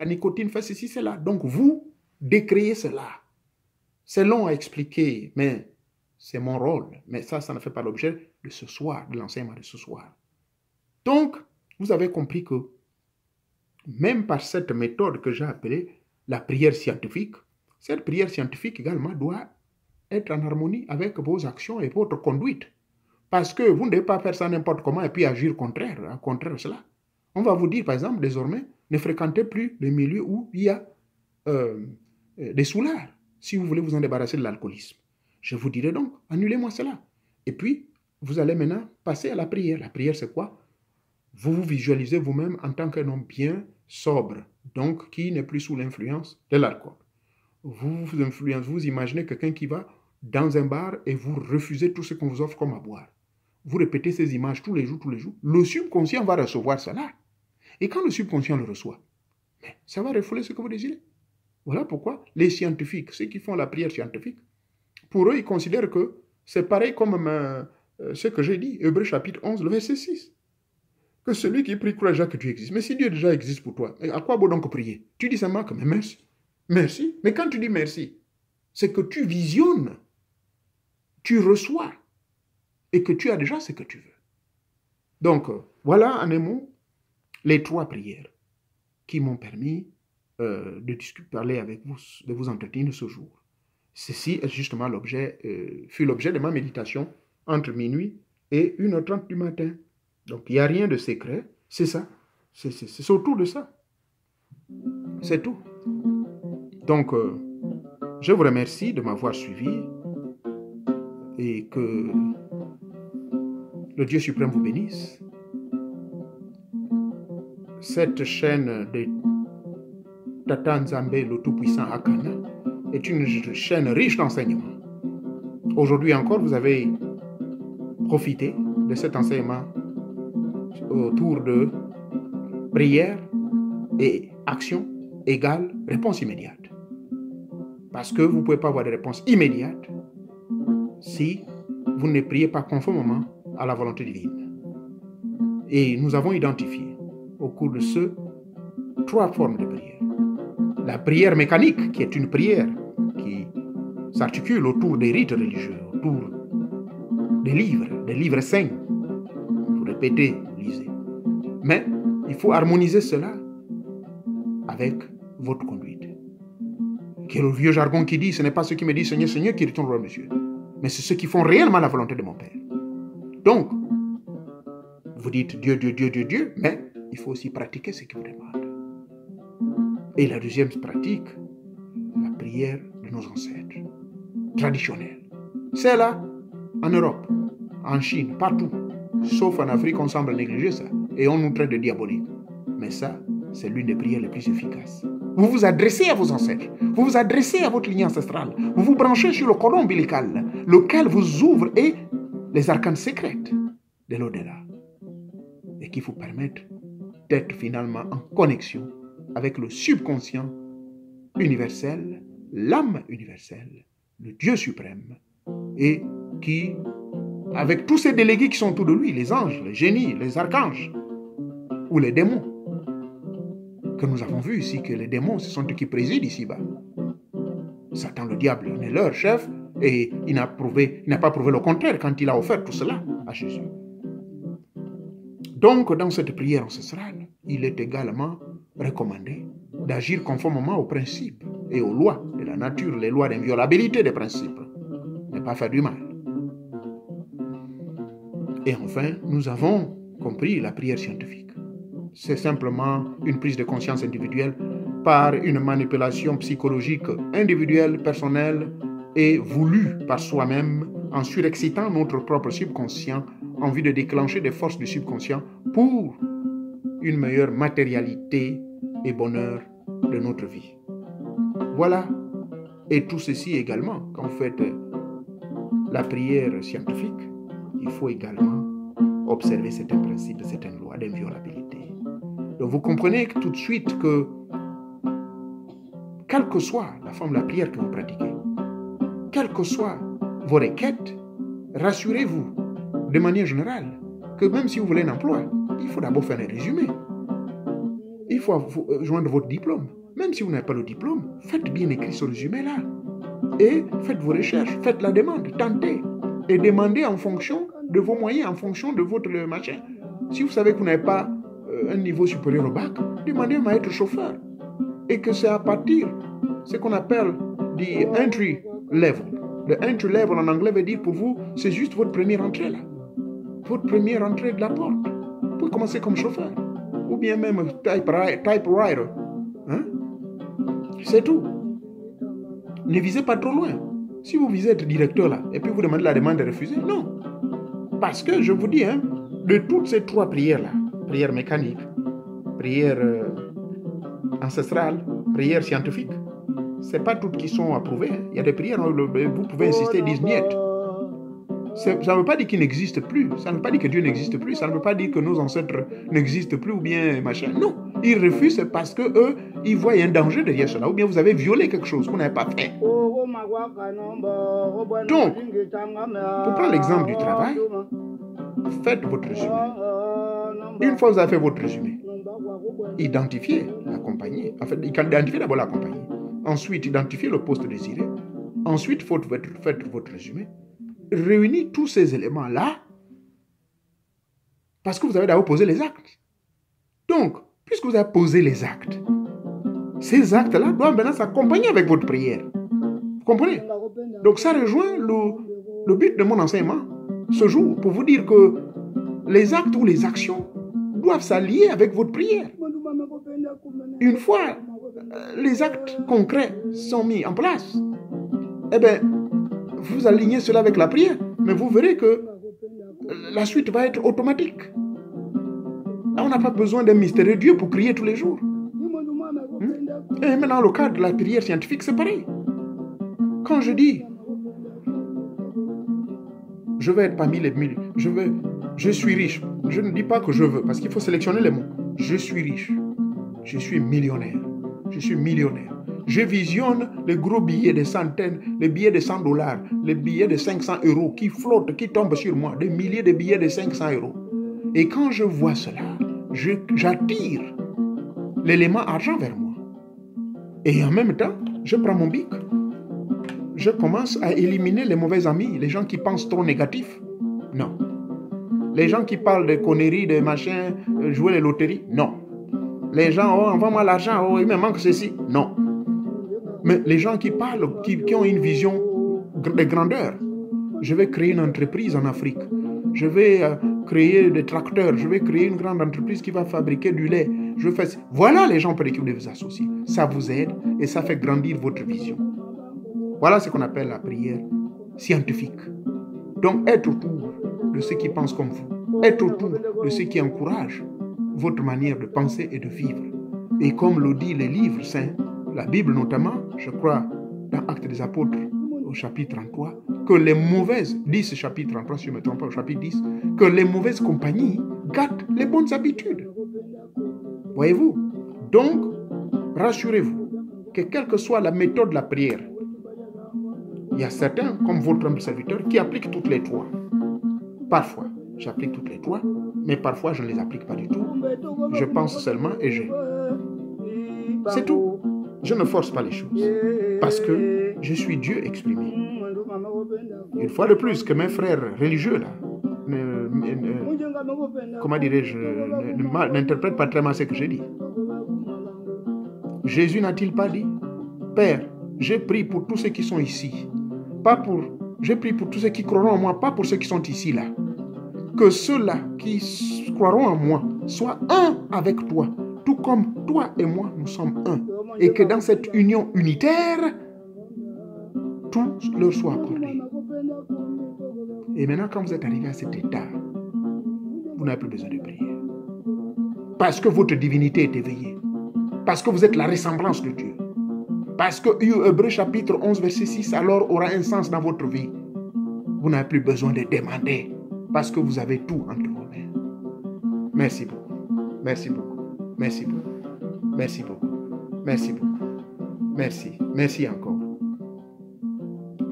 la nicotine fait ceci, cela. Donc, vous décriez cela. C'est long à expliquer, mais c'est mon rôle. Mais ça ne fait pas l'objet de ce soir, de l'enseignement de ce soir. Donc, vous avez compris que même par cette méthode que j'ai appelée la prière scientifique, cette prière scientifique également doit être en harmonie avec vos actions et votre conduite. Parce que vous ne devez pas faire ça n'importe comment et puis agir contraire à cela. On va vous dire, par exemple, désormais, ne fréquentez plus les milieux où il y a des soulards, si vous voulez vous en débarrasser de l'alcoolisme. Je vous dirai donc, annulez-moi cela. Et puis, vous allez maintenant passer à la prière. La prière, c'est quoi? Vous vous visualisez vous-même en tant qu'un homme bien sobre, donc qui n'est plus sous l'influence de l'alcool. Vous imaginez quelqu'un qui va dans un bar et vous refusez tout ce qu'on vous offre comme à boire. Vous répétez ces images tous les jours. Le subconscient va recevoir cela. Et quand le subconscient le reçoit, ça va refouler ce que vous désirez. Voilà pourquoi les scientifiques, ceux qui font la prière scientifique, pour eux, ils considèrent que c'est pareil comme ce que j'ai dit, Hébreux chapitre 11, le verset 6. Que celui qui prie croit déjà que Dieu existe. Mais si Dieu déjà existe pour toi, à quoi bon donc prier? Tu dis seulement que mais merci. Merci. Mais quand tu dis merci, c'est que tu visionnes, tu reçois et que tu as déjà ce que tu veux. Donc, voilà en un mot les 3 prières qui m'ont permis de parler avec vous, de vous entretenir ce jour. Ceci est justement fut l'objet de ma méditation entre minuit et 1h30 du matin. Donc, il n'y a rien de secret, c'est ça. C'est autour de ça. C'est tout. Donc, je vous remercie de m'avoir suivi et que le Dieu suprême vous bénisse. Cette chaîne de Tata Nzambe, le Tout-Puissant Akana, est une chaîne riche d'enseignements. Aujourd'hui encore, vous avez profité de cet enseignement autour de prière et action égale réponse immédiate. Parce que vous ne pouvez pas avoir de réponse immédiate si vous ne priez pas conformément à la volonté divine. Et nous avons identifié au cours de 3 formes de prière. La prière mécanique, qui est une prière qui s'articule autour des rites religieux, autour des livres saints. Vous répétez, vous lisez. Mais il faut harmoniser cela avec votre conduite. Qui est le vieux jargon qui dit, ce n'est pas ceux qui me disent Seigneur, Seigneur qui retournent au royaume de Dieu, mais c'est ceux qui font réellement la volonté de mon Père. Donc, vous dites Dieu, Dieu, Dieu, Dieu, Dieu, mais il faut aussi pratiquer ce qu'il vous demande. Et la deuxième pratique, la prière de nos ancêtres, traditionnelle. C'est là, en Europe, en Chine, partout. Sauf en Afrique, on semble négliger ça. Et on nous traite de diabolique. Mais ça, c'est l'une des prières les plus efficaces. Vous vous adressez à vos ancêtres. Vous vous adressez à votre lignée ancestrale. Vous vous branchez sur le cordon ombilical, lequel vous ouvre et les arcanes secrètes de l'au-delà. Et qui vous permettent d'être finalement en connexion avec le subconscient universel, l'âme universelle, le Dieu suprême, et qui, avec tous ces délégués qui sont autour de lui, les anges, les génies, les archanges, ou les démons, que nous avons vu ici, que les démons, ce sont eux qui président ici-bas. Satan, le diable, est leur chef, et il n'a pas prouvé le contraire quand il a offert tout cela à Jésus. Donc, dans cette prière ancestrale, il est également recommandé d'agir conformément aux principes et aux lois de la nature, les lois d'inviolabilité des principes, ne pas faire du mal. Et enfin, nous avons compris la prière scientifique. C'est simplement une prise de conscience individuelle par une manipulation psychologique individuelle, personnelle et voulue par soi-même en surexcitant notre propre subconscient en vue de déclencher des forces du subconscient pour une meilleure matérialité et bonheur de notre vie. Voilà. Et tout ceci également, quand vous faites la prière scientifique, il faut également observer certains principes, certaines lois d'inviolabilité. Donc vous comprenez tout de suite que, quelle que soit la forme de la prière que vous pratiquez, quelles que soient vos requêtes, rassurez-vous de manière générale que même si vous voulez un emploi, il faut d'abord faire un résumé. il faut joindre votre diplôme. Même si vous n'avez pas le diplôme, faites bien écrire ce résumé-là. Et faites vos recherches, faites la demande, tentez. Et demandez en fonction de vos moyens, en fonction de votre machin. Si vous savez que vous n'avez pas un niveau supérieur au bac, demandez à être chauffeur. Et que c'est à partir, ce qu'on appelle the entry level. Le entry level en anglais veut dire pour vous, c'est juste votre première entrée là. Votre première entrée de la porte. Vous pouvez commencer comme chauffeur. Ou bien même typewriter. Hein? C'est tout. Ne visez pas trop loin. Si vous visez être directeur là, et puis vous demandez la demande de refuser, non. Parce que je vous dis, hein, de toutes ces trois prières là, prière mécanique, prière ancestrale, prière scientifique, c'est pas toutes qui sont approuvées. Hein. Il y a des prières où vous pouvez insister, disent niet. Ça ne veut pas dire qu'il n'existe plus. Ça ne veut pas dire que Dieu n'existe plus. Ça ne veut pas dire que nos ancêtres n'existent plus ou bien machin. Non. Ils refusent parce que eux, ils voient un danger derrière cela. Ou bien vous avez violé quelque chose que vous n'avez pas fait. Donc, pour prendre l'exemple du travail, faites votre résumé. Une fois que vous avez fait votre résumé, identifiez la compagnie. En fait, identifiez d'abord la compagnie. Ensuite, identifiez le poste désiré. Ensuite, faites votre résumé. Réunis tous ces éléments-là parce que vous avez d'abord posé les actes. Donc, puisque vous avez posé les actes, ces actes-là doivent maintenant s'accompagner avec votre prière. Vous comprenez? Donc, ça rejoint le but de mon enseignement ce jour pour vous dire que les actes ou les actions doivent s'allier avec votre prière. Une fois les actes concrets sont mis en place, eh bien, vous alignez cela avec la prière, mais vous verrez que la suite va être automatique. On n'a pas besoin d'un mystérieux Dieu pour crier tous les jours. Et maintenant, le cas de la prière scientifique, c'est pareil. Quand je dis, je vais être parmi les milliers, je suis riche, je ne dis pas que je veux, parce qu'il faut sélectionner les mots. Je suis riche, je suis millionnaire, je suis millionnaire. Je visionne les gros billets de centaines, les billets de $100, les billets de 500 € qui flottent, qui tombent sur moi, des milliers de billets de 500 €. Et quand je vois cela, j'attire l'élément argent vers moi. Et en même temps, je prends mon bic. Je commence à éliminer les mauvais amis, les gens qui pensent trop négatif. Non. Les gens qui parlent de conneries, de machins, jouer les loteries. Non. Les gens, oh, envoie-moi l'argent, oh, il me manque ceci. Non. Mais les gens qui parlent, qui ont une vision de grandeur. Je vais créer une entreprise en Afrique. Je vais créer des tracteurs. Je vais créer une grande entreprise qui va fabriquer du lait. Je fais... Voilà les gens pour lesquels vous devez vous associer. Ça vous aide et ça fait grandir votre vision. Voilà ce qu'on appelle la prière scientifique. Donc, être autour de ceux qui pensent comme vous. Être autour de ceux qui encouragent votre manière de penser et de vivre. Et comme le dit les livres saints, la Bible notamment, je crois, dans Actes des Apôtres, au chapitre 33, que les mauvaises, dit ce chapitre 33, si je ne me trompe pas, au chapitre 10, que les mauvaises compagnies gâtent les bonnes habitudes. Voyez-vous? Donc, rassurez-vous que quelle que soit la méthode de la prière, il y a certains, comme votre humble serviteur, qui appliquent toutes les trois. Parfois, j'applique toutes les trois, mais parfois, je ne les applique pas du tout. Je pense seulement et j'ai. C'est tout. Je ne force pas les choses. Parce que je suis Dieu exprimé. Une fois de plus, que mes frères religieux, là, comment dirais-je, n'interprètent pas très mal ce que j'ai dit. Jésus n'a-t-il pas dit, Père, je prie pour tous ceux qui sont ici. Je prie pour tous ceux qui croiront en moi, pas pour ceux qui sont ici, là. Que ceux-là qui croiront en moi soient un avec toi, tout comme toi et moi, nous sommes un. Et que dans cette union unitaire, tout leur soit accordé. Et maintenant, quand vous êtes arrivé à cet état, vous n'avez plus besoin de prière. Parce que votre divinité est éveillée. Parce que vous êtes la ressemblance de Dieu. Parce que Hébreux chapitre 11, verset 6, alors aura un sens dans votre vie. Vous n'avez plus besoin de demander. Parce que vous avez tout entre vos mains. Merci beaucoup. Merci beaucoup. Merci beaucoup. Merci beaucoup. Merci beaucoup. Merci. Merci encore.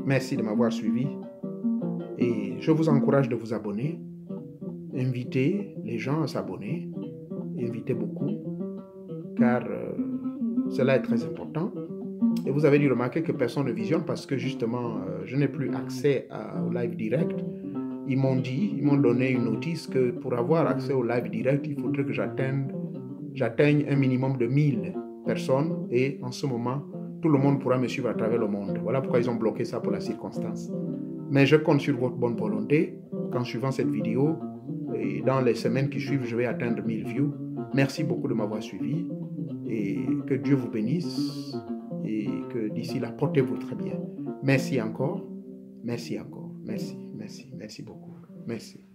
Merci de m'avoir suivi. Et je vous encourage de vous abonner. Invitez les gens à s'abonner. Invitez beaucoup. car cela est très important. Et vous avez dû remarquer que personne ne visionne parce que justement, je n'ai plus accès au live direct. Ils m'ont donné une notice que pour avoir accès au live direct, il faudrait que j'atteigne un minimum de 1000 personnes. Et en ce moment, tout le monde pourra me suivre à travers le monde. Voilà pourquoi ils ont bloqué ça pour la circonstance. Mais je compte sur votre bonne volonté qu'en suivant cette vidéo, et dans les semaines qui suivent, je vais atteindre 1000 views. Merci beaucoup de m'avoir suivi et que Dieu vous bénisse et que d'ici là, portez-vous très bien. Merci encore, merci beaucoup, merci.